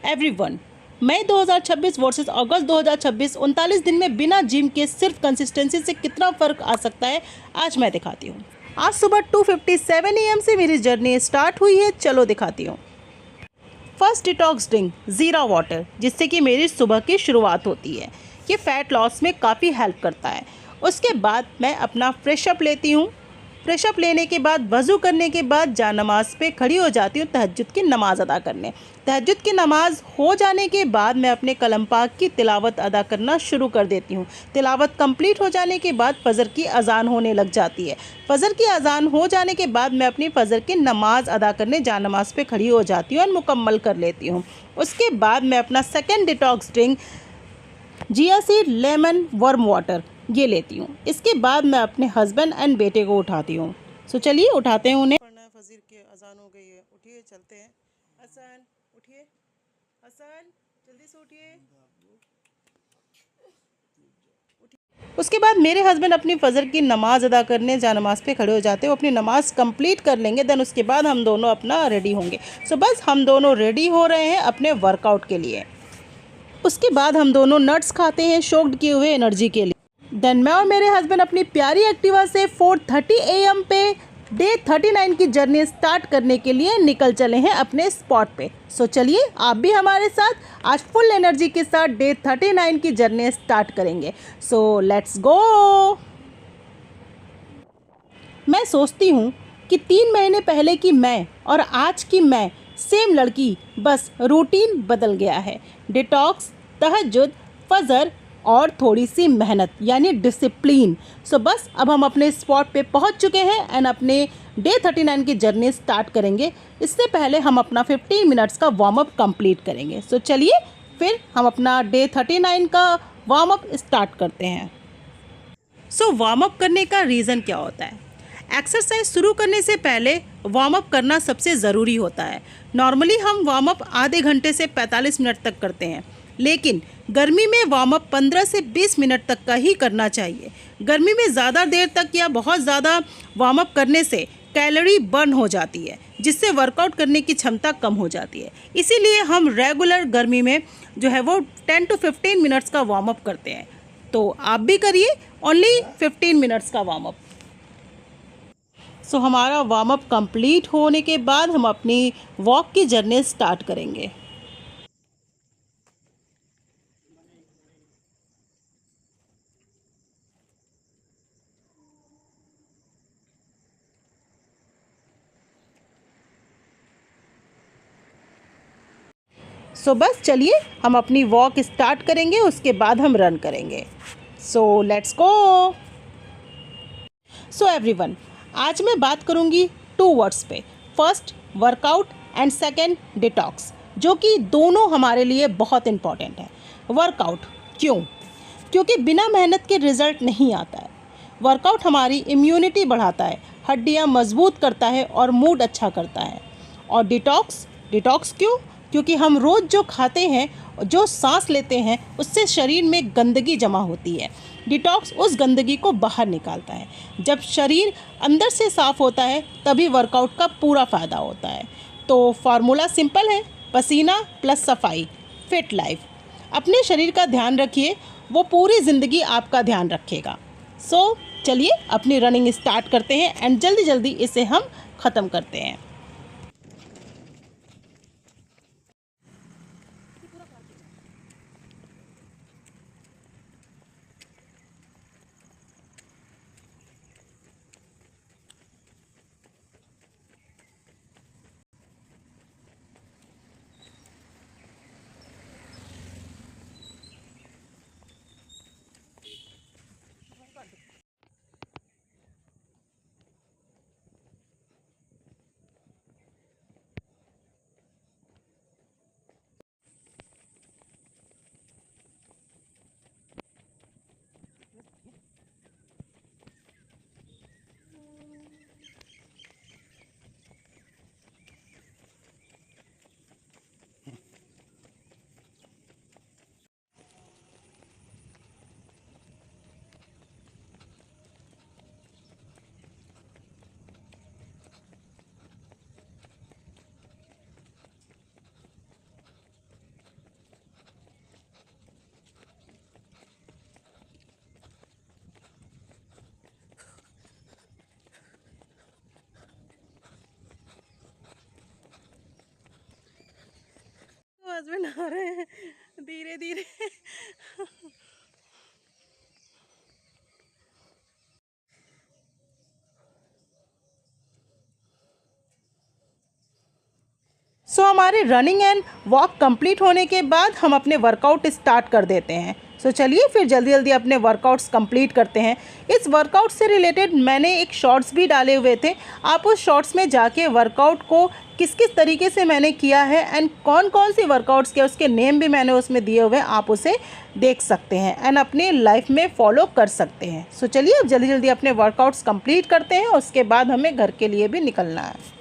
Everyone, मई 2026 versus अगस्त 2026, 39 दिन में बिना जिम के सिर्फ कंसिस्टेंसी से कितना फ़र्क आ सकता है आज मैं दिखाती हूँ। आज सुबह 2:57 AM से मेरी जर्नी स्टार्ट हुई है। चलो दिखाती हूँ। फर्स्ट डिटॉक्स ड्रिंक ज़ीरा वाटर, जिससे कि मेरी सुबह की शुरुआत होती है। ये फ़ैट लॉस में काफ़ी हेल्प करता है। उसके बाद मैं अपना फ्रेशअप लेती हूँ। फ्रेशअप लेने के बाद वज़ू करने के बाद जा नमाज़ पे खड़ी हो जाती हूँ तहज्जुद की नमाज़ अदा करने। तहज्जुद की नमाज़ हो जाने के बाद मैं अपने कलम पाक की तिलावत अदा करना शुरू कर देती हूँ। तिलावत कंप्लीट हो जाने के बाद फ़जर की अज़ान होने लग जाती है। फ़जर की अज़ान हो जाने के बाद मैं अपनी फ़जर की नमाज़ अदा करने जा नमाज़ पे खड़ी हो जाती हूँ और मुकम्मल कर लेती हूँ। उसके बाद मैं अपना सेकेंड डिटॉक्स ड्रिंक जिया सीड लेमन वर्म वाटर ये लेती हूँ। इसके बाद मैं अपने हस्बैंड एंड बेटे को उठाती हूँ। सो चलिए उठाते हैं उन्हें। पढ़ना है, फजर की अजान हो गई है। उठिए, चलते हैं। हसन उठिए, हसन जल्दी से उठिए। उसके बाद मेरे हस्बैंड अपनी फ़जर की नमाज़ अदा करने जा नमाज़ पे खड़े हो जाते हैं। वो अपनी नमाज़ कंप्लीट कर लेंगे, देन उसके बाद हम दोनों अपना रेडी होंगे। सो बस हम दोनों रेडी हो रहे हैं अपने वर्कआउट के लिए। उसके बाद हम दोनों नट्स खाते हैं सोक्ड किए हुए एनर्जी के लिए। देन मैं और मेरे हस्बैंड अपनी प्यारी एक्टिवा से 4:30 AM पे डे 39 की जर्नी स्टार्ट करने के लिए निकल चले हैं अपने स्पॉट पे। सो चलिए आप भी हमारे साथ आज फुल एनर्जी के साथ डे 39 की जर्नी स्टार्ट करेंगे। So let's go. मैं सोचती हूँ कि 3 महीने पहले की मैं और आज की मैं सेम लड़की, बस रूटीन बदल गया है। डिटॉक्स, तहज्जुद, फजर और थोड़ी सी मेहनत यानी डिसिप्लिन। सो बस अब हम अपने स्पॉट पे पहुंच चुके हैं एंड अपने डे 39 की जर्नी स्टार्ट करेंगे। इससे पहले हम अपना 15 मिनट्स का वार्म अप कंप्लीट करेंगे। सो चलिए फिर हम अपना डे 39 का वार्म अप स्टार्ट करते हैं। सो वार्म अप करने का रीज़न क्या होता है? एक्सरसाइज शुरू करने से पहले वार्म अप करना सबसे ज़रूरी होता है। नॉर्मली हम वार्म अप आधे घंटे से 45 मिनट तक करते हैं, लेकिन गर्मी में वार्म अप 15 से 20 मिनट तक का ही करना चाहिए। गर्मी में ज़्यादा देर तक या बहुत ज़्यादा वार्म अप करने से कैलोरी बर्न हो जाती है, जिससे वर्कआउट करने की क्षमता कम हो जाती है। इसीलिए हम रेगुलर गर्मी में जो है वो 10 to 15 मिनट्स का वार्म अप करते हैं। तो आप भी करिए ओनली 15 मिनट्स का वार्म अप। सो हमारा वार्म अप कंप्लीट होने के बाद हम अपनी वॉक की जर्नी स्टार्ट करेंगे। सो बस चलिए हम अपनी वॉक स्टार्ट करेंगे, उसके बाद हम रन करेंगे। So let's go. So everyone, आज मैं बात करूंगी 2 वर्ड्स पे। First workout and second detox, जो कि दोनों हमारे लिए बहुत इम्पॉर्टेंट है। वर्कआउट क्यों? क्योंकि बिना मेहनत के रिज़ल्ट नहीं आता है। वर्कआउट हमारी इम्यूनिटी बढ़ाता है, हड्डियां मजबूत करता है और मूड अच्छा करता है। और डिटॉक्स, डिटॉक्स क्यों? क्योंकि हम रोज़ जो खाते हैं, जो सांस लेते हैं, उससे शरीर में गंदगी जमा होती है। डिटॉक्स उस गंदगी को बाहर निकालता है। जब शरीर अंदर से साफ़ होता है तभी वर्कआउट का पूरा फ़ायदा होता है। तो फार्मूला सिंपल है, पसीना प्लस सफाई, फिट लाइफ। अपने शरीर का ध्यान रखिए, वो पूरी ज़िंदगी आपका ध्यान रखेगा। सो चलिए अपनी रनिंग स्टार्ट करते हैं एंड जल्दी जल्दी इसे हम ख़त्म करते हैं। हस्बैंड आ रहे हैं धीरे धीरे। हमारे रनिंग एंड वॉक कंप्लीट होने के बाद हम अपने वर्कआउट स्टार्ट कर देते हैं। चलिए फिर जल्दी जल्दी अपने वर्कआउट्स कंप्लीट करते हैं। इस वर्कआउट से रिलेटेड मैंने एक शॉर्ट्स भी डाले हुए थे, आप उस शॉर्ट्स में जाके वर्कआउट को किस किस तरीके से मैंने किया है एंड कौन कौन सी वर्कआउट्स किया उसके नेम भी मैंने उसमें दिए हुए हैं, आप उसे देख सकते हैं एंड अपनी लाइफ में फॉलो कर सकते हैं। चलिए अब जल्दी जल्दी अपने वर्कआउट्स कंप्लीट करते हैं, उसके बाद हमें घर के लिए भी निकलना है।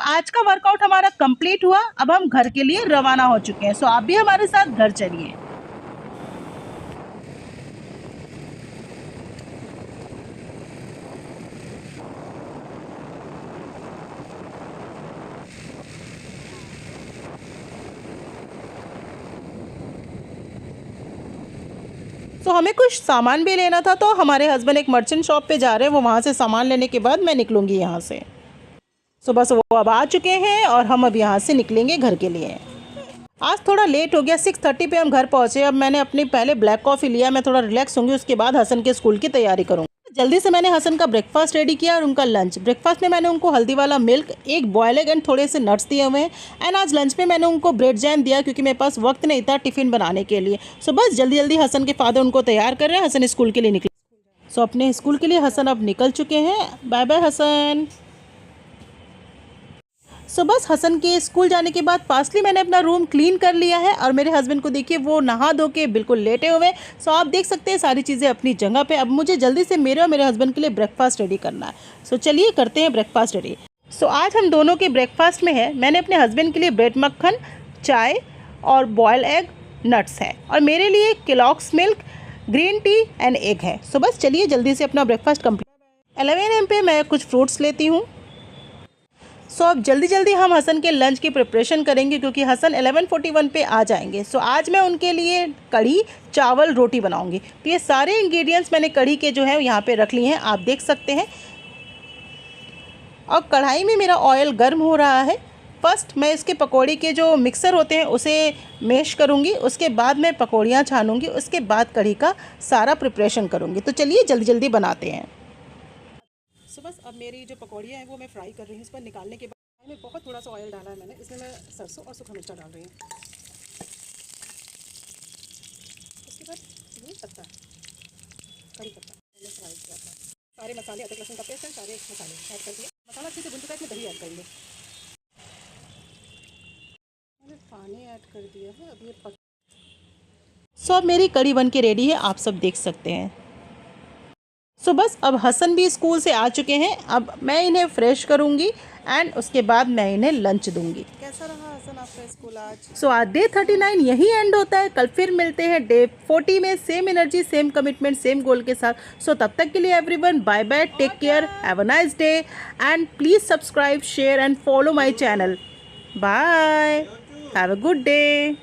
आज का वर्कआउट हमारा कंप्लीट हुआ, अब हम घर के लिए रवाना हो चुके हैं। आप भी हमारे साथ घर चलिए। हमें कुछ सामान भी लेना था, तो हमारे हस्बैंड एक मर्चेंट शॉप पे जा रहे हैं, वो वहाँ से सामान लेने के बाद मैं निकलूँगी यहाँ से। बस वो अब आ चुके हैं और हम अब यहाँ से निकलेंगे घर के लिए। आज थोड़ा लेट हो गया, 6:30 पे हम घर पहुँचे। अब मैंने अपनी पहले ब्लैक कॉफ़ी लिया, मैं थोड़ा रिलैक्स होंगी, उसके बाद हसन के स्कूल की तैयारी करूँगी। जल्दी से मैंने हसन का ब्रेकफास्ट रेडी किया और उनका लंच। ब्रेकफास्ट में मैंने उनको हल्दी वाला मिल्क, एक बॉयल एग एंड थोड़े से नट्स दिए हुए हैं एंड आज लंच में मैंने उनको ब्रेड जैम दिया क्योंकि मेरे पास वक्त नहीं था टिफ़िन बनाने के लिए। बस जल्दी जल्दी हसन के फादर उनको तैयार कर रहे हैं, हसन स्कूल के लिए निकले। अपने स्कूल के लिए हसन अब निकल चुके हैं। Bye bye Hasan. बस हसन के स्कूल जाने के बाद फास्टली मैंने अपना रूम क्लीन कर लिया है और मेरे हस्बैंड को देखिए वो नहा धो के बिल्कुल लेटे हुए हैं। आप देख सकते हैं सारी चीज़ें अपनी जगह पे। अब मुझे जल्दी से मेरे और मेरे हस्बैंड के लिए ब्रेकफास्ट रेडी करना है। चलिए करते हैं ब्रेकफास्ट रेडी। आज हम दोनों के ब्रेकफास्ट में है, मैंने अपने हस्बैंड के लिए ब्रेड मक्खन, चाय और बॉयल एग नट्स है और मेरे लिए Kellogg's milk, green tea and egg है। बस चलिए जल्दी से अपना ब्रेकफास्ट कंप्लीट। 11 AM पे मैं कुछ फ्रूट्स लेती हूँ। अब जल्दी जल्दी हम हसन के लंच की प्रिपरेशन करेंगे क्योंकि हसन 11:41 पे आ जाएंगे। आज मैं उनके लिए कढ़ी चावल रोटी बनाऊंगी। तो ये सारे इंग्रेडिएंट्स मैंने कढ़ी के जो है यहाँ पे रख लिए हैं, आप देख सकते हैं। और कढ़ाई में मेरा ऑयल गर्म हो रहा है। फर्स्ट मैं इसके पकौड़ी के जो मिक्सर होते हैं उसे मैश करूँगी, उसके बाद मैं पकौड़ियाँ छानूँगी, उसके बाद कढ़ी का सारा प्रिपरेशन करूँगी। तो चलिए जल्दी जल्दी बनाते हैं। बस अब मेरी जो पकौड़ियाँ हैं वो मैं फ्राई कर रही हूँ। इस पर निकालने के बाद में बहुत थोड़ा सा ऑयल डाला है मैंने, इसमें मैं सरसों और सूखा मिर्चा डाल रही हूँ। उसके बाद ये पत्ता, कड़ी पत्ता मैंने फ्राई किया था। सारे मसाले, अदरक लहसुन का पेस्ट है, सारे मसाले ऐड कर दिए। मसाला अच्छे से भुन चुका है, इसमें दही ऐड करेंगे। मैंने पानी ऐड कर दिया है। अब ये सो अब मेरी कड़ी बन के रेडी है, आप सब देख सकते हैं। सो बस अब हसन भी स्कूल से आ चुके हैं, अब मैं इन्हें फ्रेश करूँगी एंड उसके बाद मैं इन्हें लंच दूँगी। कैसा रहा हसन आपका स्कूल आज? सो आज डे 39 यही एंड होता है। कल फिर मिलते हैं डे 40 में, same energy, same commitment, same goal के साथ। सो तब तक के लिए everyone bye bye, take care, have a nice day and please subscribe, share and follow my channel. Bye, have a good day.